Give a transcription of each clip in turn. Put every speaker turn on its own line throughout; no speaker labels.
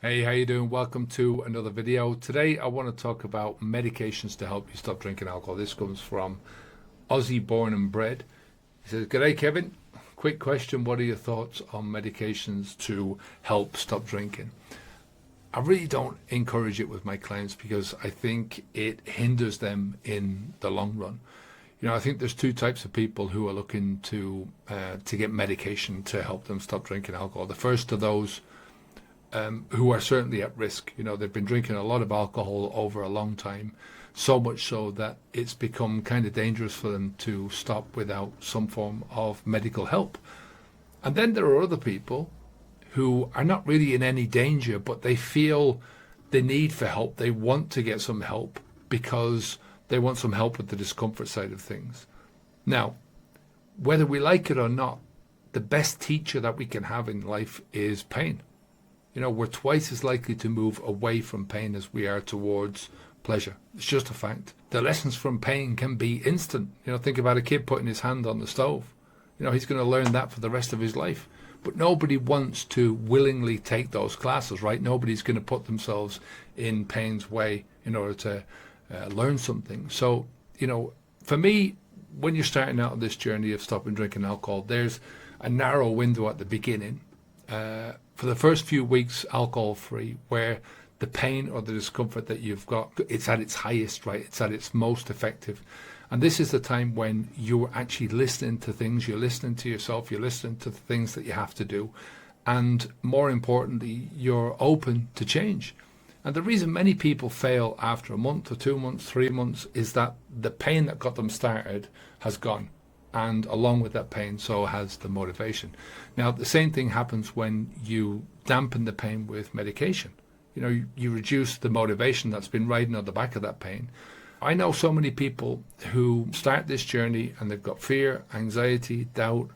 Hey, how you doing? Welcome to another video. Today I want to talk about medications to help you stop drinking alcohol. This comes from Aussie born and bred. He says, "G'day Kevin. Quick question, what are your thoughts on medications to help stop drinking?" I really don't encourage it with my clients because I think it hinders them in the long run. I think there's two types of people who are looking to get medication to help them stop drinking alcohol. The first are those who are certainly at risk. They've been drinking a lot of alcohol over a long time, so much so that it's become kind of dangerous for them to stop without some form of medical help. And then there are other people who are not really in any danger, but they feel the need for help. They want to get some help because they want some help with the discomfort side of things. Now, whether we like it or not, the best teacher that we can have in life is pain. We're twice as likely to move away from pain as we are towards pleasure. It's just a fact. The lessons from pain can be instant. Think about a kid putting his hand on the stove. He's going to learn that for the rest of his life. But nobody wants to willingly take those classes, right? Nobody's going to put themselves in pain's way in order to learn something. So, for me, when you're starting out on this journey of stopping drinking alcohol, there's a narrow window at the beginning. For the first few weeks, alcohol-free, where the pain or the discomfort that you've got, it's at its highest, right? It's at its most effective. And this is the time when you're actually listening to things, you're listening to yourself, you're listening to the things that you have to do. And more importantly, you're open to change. And the reason many people fail after a month or 2 months, 3 months, is that the pain that got them started has gone. And along with that pain, so has the motivation. Now, the same thing happens when you dampen the pain with medication. You reduce the motivation that's been riding on the back of that pain. I know so many people who start this journey and they've got fear, anxiety, doubt.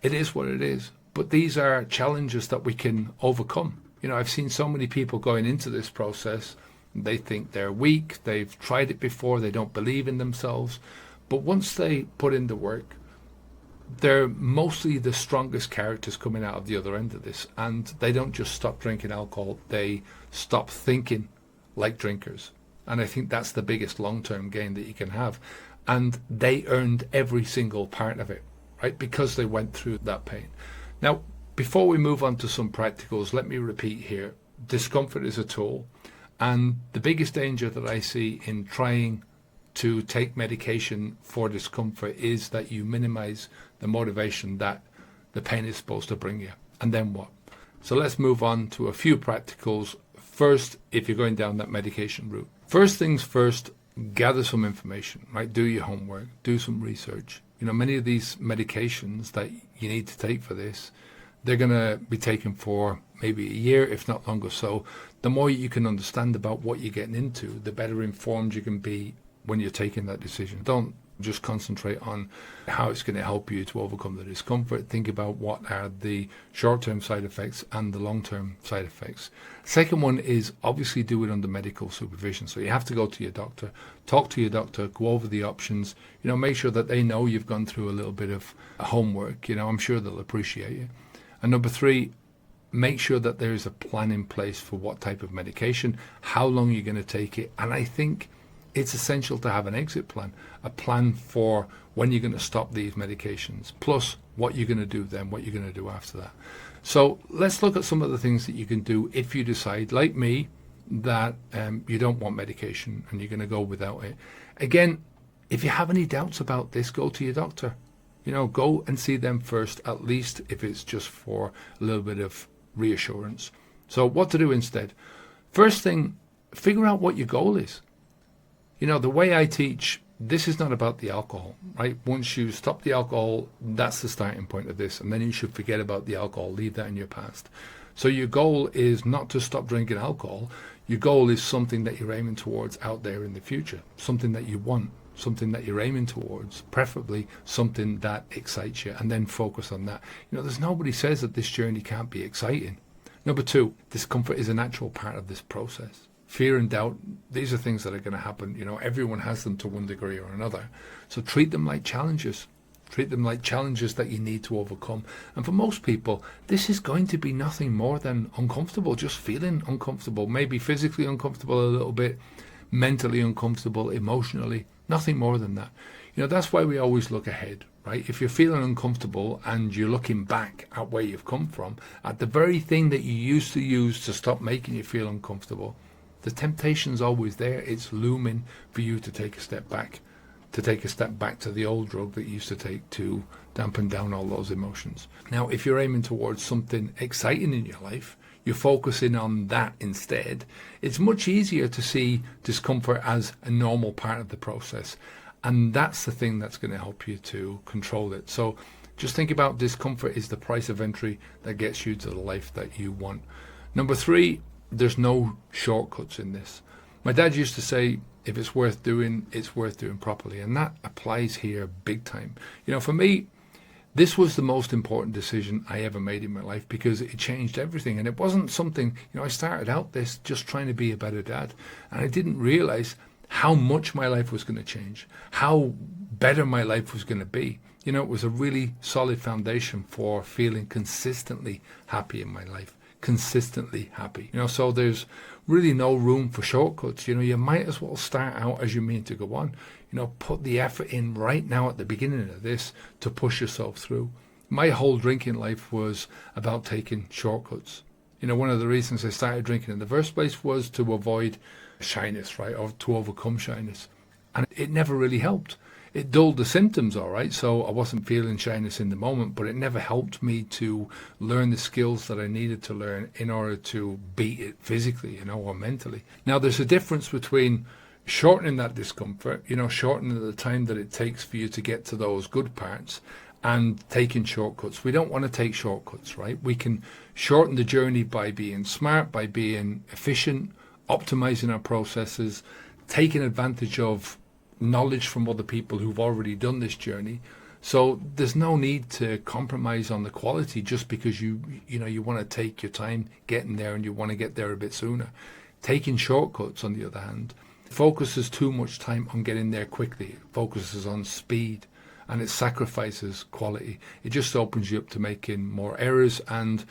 It is what it is. But these are challenges that we can overcome. I've seen so many people going into this process. They think they're weak. They've tried it before. They don't believe in themselves. But once they put in the work, they're mostly the strongest characters coming out of the other end of this. And they don't just stop drinking alcohol, they stop thinking like drinkers. And I think that's the biggest long-term gain that you can have. And they earned every single part of it, right? Because they went through that pain. Now, before we move on to some practicals, let me repeat here. Discomfort is a tool. And the biggest danger that I see in trying to take medication for discomfort is that you minimize the motivation that the pain is supposed to bring you. And then what? So let's move on to a few practicals. First, if you're going down that medication route. First things first, gather some information, right? Do your homework, do some research. Many of these medications that you need to take for this, they're going to be taken for maybe a year, if not longer. So the more you can understand about what you're getting into, the better informed you can be when you're taking that decision. Don't just concentrate on how it's going to help you to overcome the discomfort. Think about what are the short-term side effects and the long-term side effects. Second one is obviously do it under medical supervision. So you have to go to your doctor, talk to your doctor, go over the options, make sure that they know you've gone through a little bit of homework. I'm sure they'll appreciate it. And number three, make sure that there is a plan in place for what type of medication, how long you're going to take it. And I think it's essential to have an exit plan, a plan for when you're going to stop these medications, plus what you're going to do then, what you're going to do after that. So let's look at some of the things that you can do if you decide, like me, that you don't want medication and you're going to go without it. Again, if you have any doubts about this, go to your doctor. Go and see them first, at least if it's just for a little bit of reassurance. So what to do instead? First thing, figure out what your goal is. The way I teach, this is not about the alcohol, right? Once you stop the alcohol, that's the starting point of this. And then you should forget about the alcohol, leave that in your past. So your goal is not to stop drinking alcohol. Your goal is something that you're aiming towards out there in the future, something that you want, something that you're aiming towards, preferably something that excites you, and then focus on that. There's nobody says that this journey can't be exciting. Number two, discomfort is a natural part of this process. Fear and doubt, these are things that are going to happen. Everyone has them to one degree or another. So treat them like challenges. Treat them like challenges that you need to overcome. And for most people, this is going to be nothing more than uncomfortable, just feeling uncomfortable, maybe physically uncomfortable a little bit, mentally uncomfortable, emotionally, nothing more than that. That's why we always look ahead, right? If you're feeling uncomfortable and you're looking back at where you've come from, at the very thing that you used to use to stop making you feel uncomfortable, the temptation's always there. It's looming for you to take a step back, to the old drug that you used to take to dampen down all those emotions. Now, if you're aiming towards something exciting in your life, you're focusing on that instead, it's much easier to see discomfort as a normal part of the process. And that's the thing that's going to help you to control it. So just think about discomfort is the price of entry that gets you to the life that you want. Number 3, there's no shortcuts in this. My dad used to say, if it's worth doing, it's worth doing properly. And that applies here big time. For me, this was the most important decision I ever made in my life because it changed everything. And it wasn't something, I started out this just trying to be a better dad. And I didn't realize how much my life was going to change, how better my life was going to be. It was a really solid foundation for feeling consistently happy in my life. Consistently happy. So there's really no room for shortcuts. You might as well start out as you mean to go on. Put the effort in right now at the beginning of this to push yourself through. My whole drinking life was about taking shortcuts. One of the reasons I started drinking in the first place was to avoid shyness, right, or to overcome shyness. And it never really helped. It dulled the symptoms, all right, so I wasn't feeling shyness in the moment, but it never helped me to learn the skills that I needed to learn in order to beat it physically, or mentally. Now, there's a difference between shortening that discomfort, shortening the time that it takes for you to get to those good parts, and taking shortcuts. We don't want to take shortcuts, right? We can shorten the journey by being smart, by being efficient, optimizing our processes, taking advantage of knowledge from other people who've already done this journey. So there's no need to compromise on the quality just because you want to take your time getting there and you want to get there a bit sooner. Taking shortcuts, on the other hand, focuses too much time on getting there quickly. It focuses on speed and it sacrifices quality. It just opens you up to making more errors and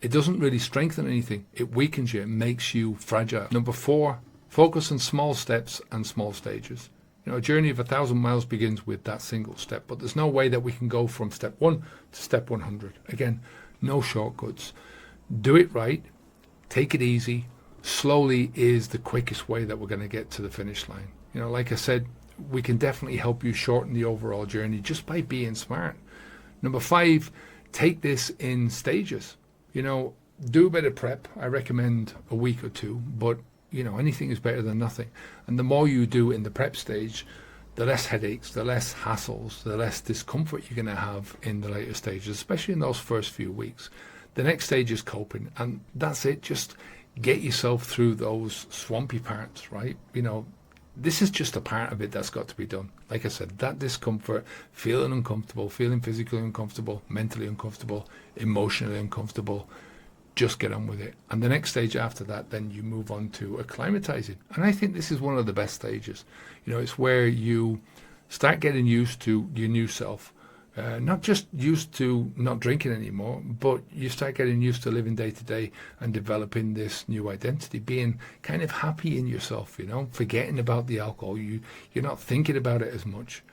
it doesn't really strengthen anything. It weakens you. It makes you fragile. Number 4, focus on small steps and small stages. A journey of 1,000 miles begins with that single step, but there's no way that we can go from step 1 to step 100. Again, no shortcuts. Do it right. Take it easy. Slowly is the quickest way that we're going to get to the finish line. Like I said, we can definitely help you shorten the overall journey just by being smart. Number 5, take this in stages. Do a bit of prep. I recommend a week or 2, but anything is better than nothing. And the more you do in the prep stage, the less headaches, the less hassles, the less discomfort you're going to have in the later stages, especially in those first few weeks. The next stage is coping, and that's it. Just get yourself through those swampy parts, right? This is just a part of it that's got to be done. Like I said, that discomfort, feeling uncomfortable, feeling physically uncomfortable, mentally uncomfortable, emotionally uncomfortable, just get on with it. And the next stage after that, then you move on to acclimatizing. And I think this is one of the best stages. It's where you start getting used to your new self. Not just used to not drinking anymore, but you start getting used to living day to day and developing this new identity, being kind of happy in yourself, forgetting about the alcohol. You're not thinking about it as much.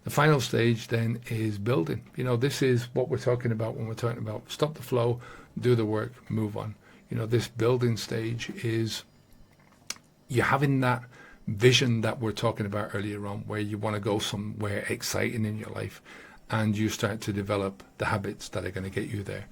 The final stage then is building. This is what we're talking about when we're talking about stop the flow, do the work, move on. This building stage is you're having that vision that we're talking about earlier on, where you want to go somewhere exciting in your life and you start to develop the habits that are going to get you there.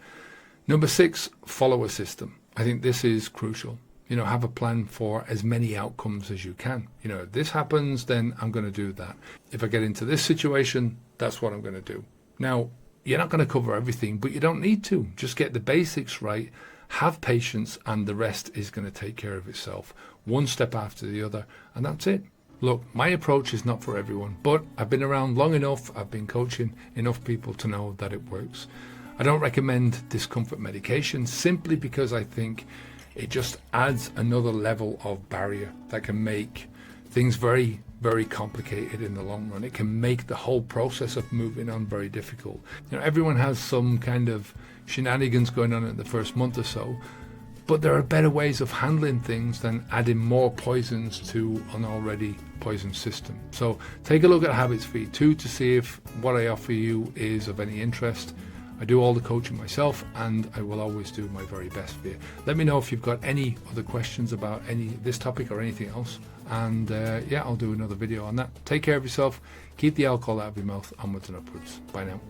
Number 6, follow a system. I think this is crucial. Have a plan for as many outcomes as you can. If this happens, then I'm going to do that. If I get into this situation, that's what I'm going to do. Now, you're not going to cover everything, but you don't need to. Just get the basics right, have patience, and the rest is going to take care of itself, one step after the other, and that's it. Look, my approach is not for everyone, but I've been around long enough, I've been coaching enough people to know that it works. I don't recommend discomfort medication simply because I think it just adds another level of barrier that can make things very, very complicated in the long run. It can make the whole process of moving on very difficult. Everyone has some kind of shenanigans going on in the first month or so, but there are better ways of handling things than adding more poisons to an already poisoned system. So take a look at Habits V2 to see if what I offer you is of any interest. I do all the coaching myself, and I will always do my very best for you. Let me know if you've got any other questions about this topic or anything else, and I'll do another video on that. Take care of yourself, keep the alcohol out of your mouth, onwards and upwards. Bye now.